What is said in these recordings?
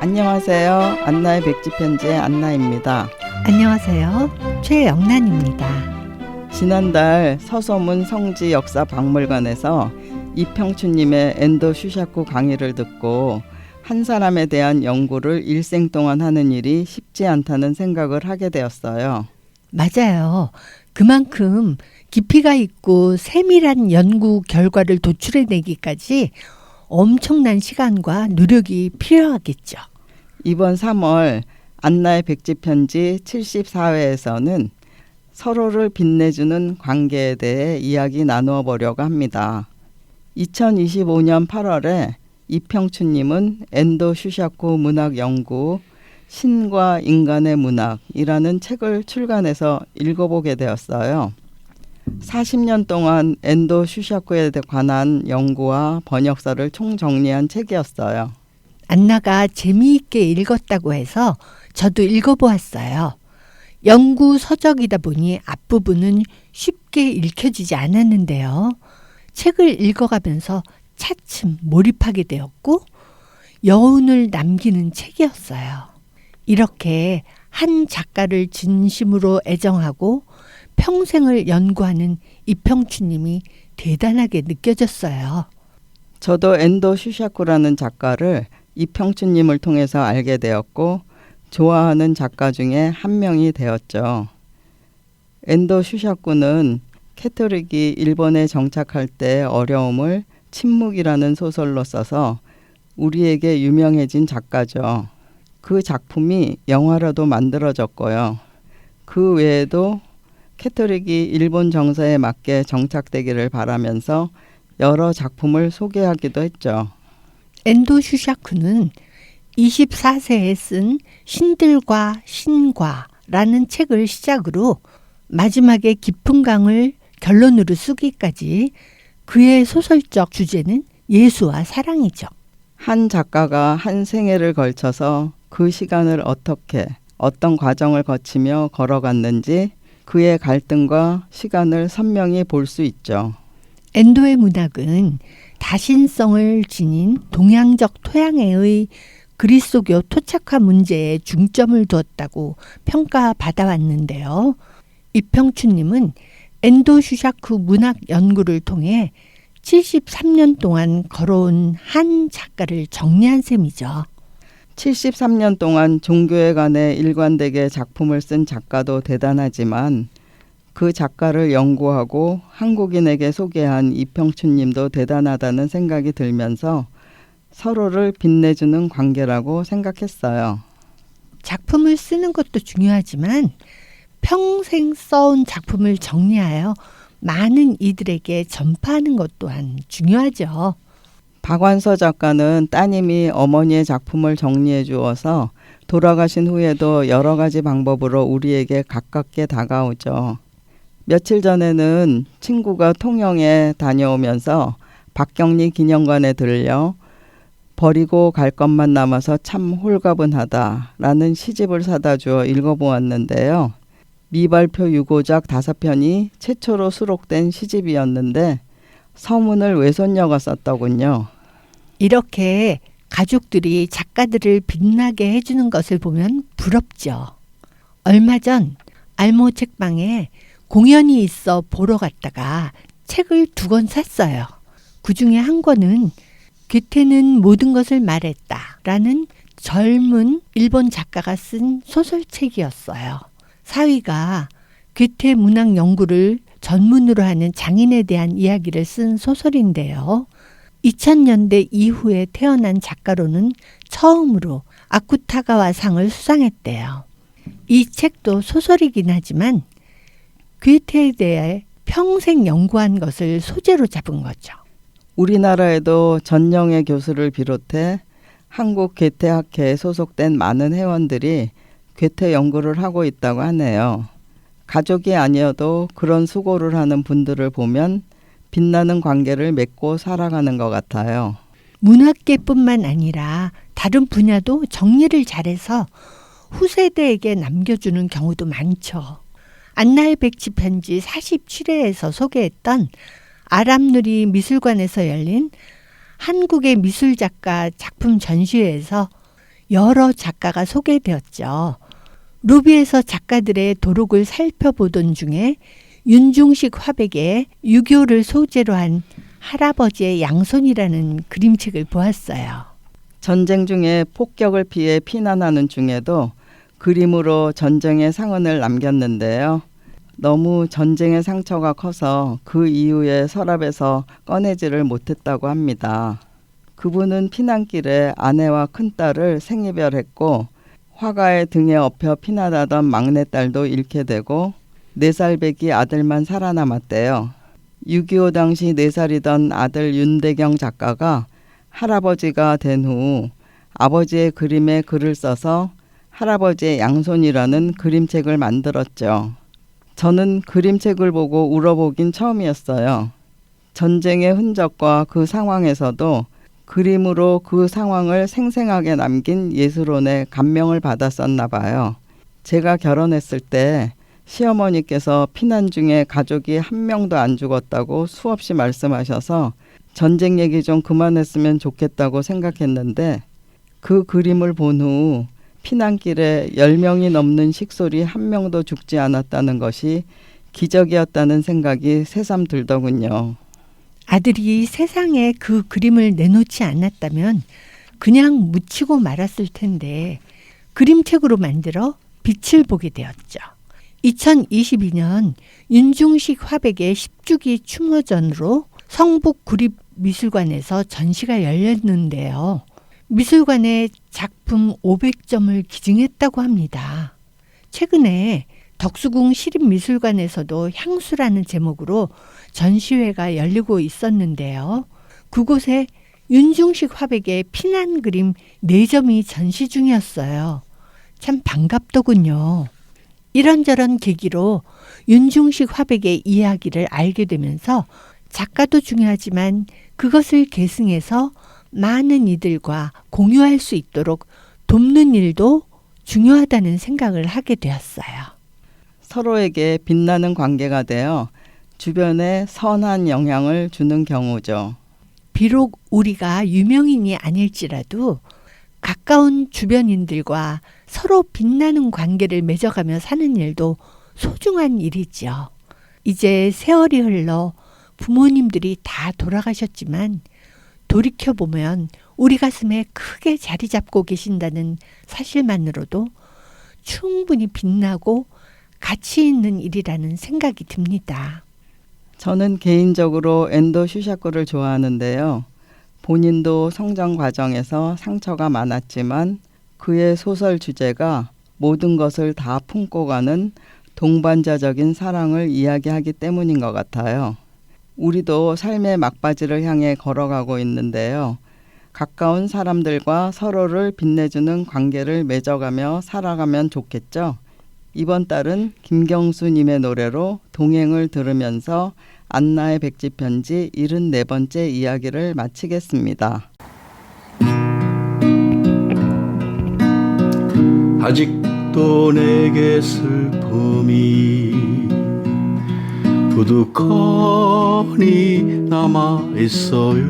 안녕하세요. 안나의 백지편지의 안나입니다. 안녕하세요. 최영란입니다. 지난달 서소문 성지 역사박물관에서 이평춘님의 엔도 슈샤쿠 강의를 듣고 한 사람에 대한 연구를 일생 동안 하는 일이 쉽지 않다는 생각을 하게 되었어요. 맞아요. 그만큼 깊이가 있고 세밀한 연구 결과를 도출해내기까지 엄청난 시간과 노력이 필요하겠죠. 이번 3월 안나의 백지편지 74회에서는 서로를 빛내주는 관계에 대해 이야기 나누어 보려고 합니다. 2025년 8월에 이평춘님은 엔도 슈샤쿠 문학연구 신과 인간의 문학이라는 책을 출간해서 읽어보게 되었어요. 40년 동안 엔도 슈샤쿠에 관한 연구와 번역서를 총정리한 책이었어요. 안나가 재미있게 읽었다고 해서 저도 읽어보았어요. 연구 서적이다 보니 앞부분은 쉽게 읽혀지지 않았는데요. 책을 읽어가면서 차츰 몰입하게 되었고 여운을 남기는 책이었어요. 이렇게 한 작가를 진심으로 애정하고 평생을 연구하는 이평춘님이 대단하게 느껴졌어요. 저도 엔도 슈샤쿠라는 작가를 이평춘님을 통해서 알게 되었고 좋아하는 작가 중에 한 명이 되었죠. 엔도 슈샤쿠는 캐토릭이 일본에 정착할 때 어려움을 침묵이라는 소설로 써서 우리에게 유명해진 작가죠. 그 작품이 영화로도 만들어졌고요. 그 외에도 캐토릭이 일본 정서에 맞게 정착되기를 바라면서 여러 작품을 소개하기도 했죠. 엔도 슈샤쿠는 24세에 쓴 신들과 신과라는 책을 시작으로 마지막에 깊은 강을 결론으로 쓰기까지 그의 소설적 주제는 예수와 사랑이죠. 한 작가가 한 생애를 걸쳐서 그 시간을 어떤 과정을 거치며 걸어갔는지 그의 갈등과 시간을 선명히 볼 수 있죠. 엔도의 문학은 다신성을 지닌 동양적 토양에의 그리스도교 토착화 문제에 중점을 두었다고 평가받아왔는데요. 이평춘님은 엔도 슈샤쿠 문학 연구를 통해 73년 동안 걸어온 한 작가를 정리한 셈이죠. 73년 동안 종교에 관해 일관되게 작품을 쓴 작가도 대단하지만 그 작가를 연구하고 한국인에게 소개한 이평춘님도 대단하다는 생각이 들면서 서로를 빛내주는 관계라고 생각했어요. 작품을 쓰는 것도 중요하지만 평생 써온 작품을 정리하여 많은 이들에게 전파하는 것 또한 중요하죠. 박완서 작가는 따님이 어머니의 작품을 정리해 주어서 돌아가신 후에도 여러 가지 방법으로 우리에게 가깝게 다가오죠. 며칠 전에는 친구가 통영에 다녀오면서 박경리 기념관에 들려 버리고 갈 것만 남아서 참 홀가분하다라는 시집을 사다 주어 읽어보았는데요. 미발표 유고작 5편이 최초로 수록된 시집이었는데 서문을 외손녀가 썼더군요. 이렇게 가족들이 작가들을 빛나게 해주는 것을 보면 부럽죠. 얼마 전 알모 책방에 공연이 있어 보러 갔다가 책을 2권 샀어요. 그 중에 한 권은 괴테는 모든 것을 말했다 라는 젊은 일본 작가가 쓴 소설책이었어요. 사위가 괴테 문학 연구를 전문으로 하는 장인에 대한 이야기를 쓴 소설인데요. 2000년대 이후에 태어난 작가로는 처음으로 아쿠타가와상을 수상했대요. 이 책도 소설이긴 하지만 괴테에 대해 평생 연구한 것을 소재로 잡은 거죠. 우리나라에도 전영애 교수를 비롯해 한국 괴테학회에 소속된 많은 회원들이 괴테 연구를 하고 있다고 하네요. 가족이 아니어도 그런 수고를 하는 분들을 보면 빛나는 관계를 맺고 살아가는 것 같아요. 문학계뿐만 아니라 다른 분야도 정리를 잘해서 후세대에게 남겨주는 경우도 많죠. 안나의 백지편지 47회에서 소개했던 아람누리 미술관에서 열린 한국의 미술작가 작품 전시회에서 여러 작가가 소개되었죠. 루비에서 작가들의 도록을 살펴보던 중에 윤중식 화백의 유교를 소재로 한 할아버지의 양손이라는 그림책을 보았어요. 전쟁 중에 폭격을 피해 피난하는 중에도 그림으로 전쟁의 상흔을 남겼는데요. 너무 전쟁의 상처가 커서 그 이후에 서랍에서 꺼내지를 못했다고 합니다. 그분은 피난길에 아내와 큰딸을 생이별했고 화가의 등에 업혀 피난하던 막내딸도 잃게 되고 4살배기 아들만 살아남았대요. 6.25 당시 4살이던 아들 윤대경 작가가 할아버지가 된 후 아버지의 그림에 글을 써서 할아버지의 양손이라는 그림책을 만들었죠. 저는 그림책을 보고 울어보긴 처음이었어요. 전쟁의 흔적과 그 상황에서도 그림으로 그 상황을 생생하게 남긴 예술원에 감명을 받았었나 봐요. 제가 결혼했을 때 시어머니께서 피난 중에 가족이 한 명도 안 죽었다고 수없이 말씀하셔서 전쟁 얘기 좀 그만했으면 좋겠다고 생각했는데 그 그림을 본 후 피난길에 10명이 넘는 식솔이 한 명도 죽지 않았다는 것이 기적이었다는 생각이 새삼 들더군요. 아들이 세상에 그 그림을 내놓지 않았다면 그냥 묻히고 말았을 텐데 그림책으로 만들어 빛을 보게 되었죠. 2022년 윤중식 화백의 10주기 추모전으로 성북구립미술관에서 전시가 열렸는데요. 미술관에 작품 500점을 기증했다고 합니다. 최근에 덕수궁 시립미술관에서도 향수라는 제목으로 전시회가 열리고 있었는데요. 그곳에 윤중식 화백의 피난 그림 4점이 전시 중이었어요. 참 반갑더군요. 이런저런 계기로 윤중식 화백의 이야기를 알게 되면서 작가도 중요하지만 그것을 계승해서 많은 이들과 공유할 수 있도록 돕는 일도 중요하다는 생각을 하게 되었어요. 서로에게 빛나는 관계가 되어 주변에 선한 영향을 주는 경우죠. 비록 우리가 유명인이 아닐지라도 가까운 주변인들과 서로 빛나는 관계를 맺어가며 사는 일도 소중한 일이지요. 이제 세월이 흘러 부모님들이 다 돌아가셨지만 돌이켜보면 우리 가슴에 크게 자리 잡고 계신다는 사실만으로도 충분히 빛나고 가치 있는 일이라는 생각이 듭니다. 저는 개인적으로 엔도 슈샤코를 좋아하는데요. 본인도 성장 과정에서 상처가 많았지만 그의 소설 주제가 모든 것을 다 품고 가는 동반자적인 사랑을 이야기하기 때문인 것 같아요. 우리도 삶의 막바지를 향해 걸어가고 있는데요. 가까운 사람들과 서로를 빛내주는 관계를 맺어가며 살아가면 좋겠죠. 이번 달은 김경수님의 노래로 동행을 들으면서 안나의 백지편지 74번째 이야기를 마치겠습니다. 아직도 내게 슬픔이 두둑하니 남아있어요.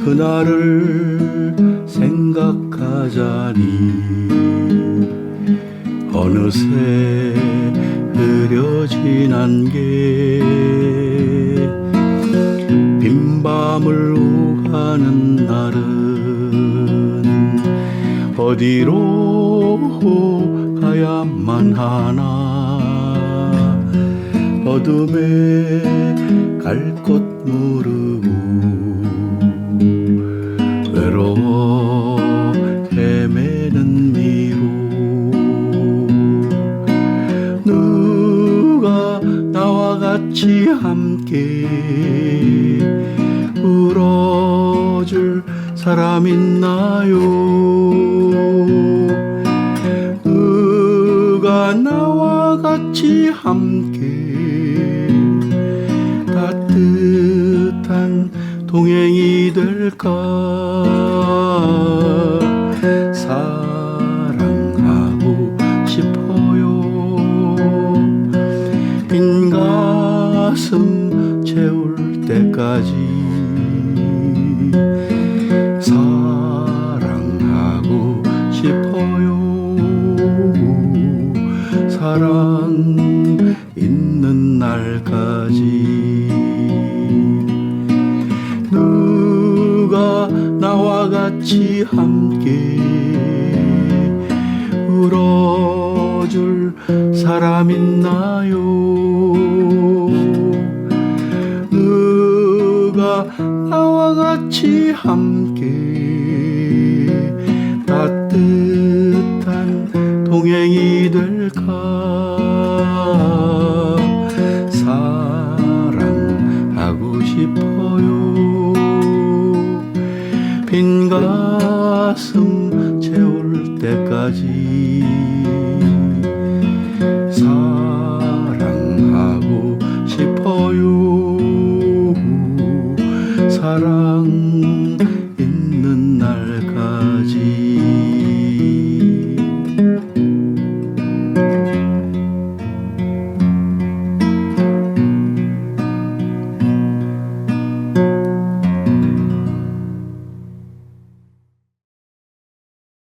그날을 생각하자니 어느새 흐려진 안개 빈밤을 오가는 날은 어디로 가야만 하나 어둠에 갈 곳 모르고 외로워 헤매는 미로 누가 나와 같이 함께 울어줄 사람 있나요? 누가 나와 같이 함께 따뜻한 동행이 될까? 사랑하고 싶어요. 빈 가슴 채울 때까지 사랑하고 나와 같이 함께 울어줄 사람 있나요? 누가 나와 같이 함께 따뜻한 동행이 될까? 사랑하고 싶어요. 빈 가슴 채울 때까지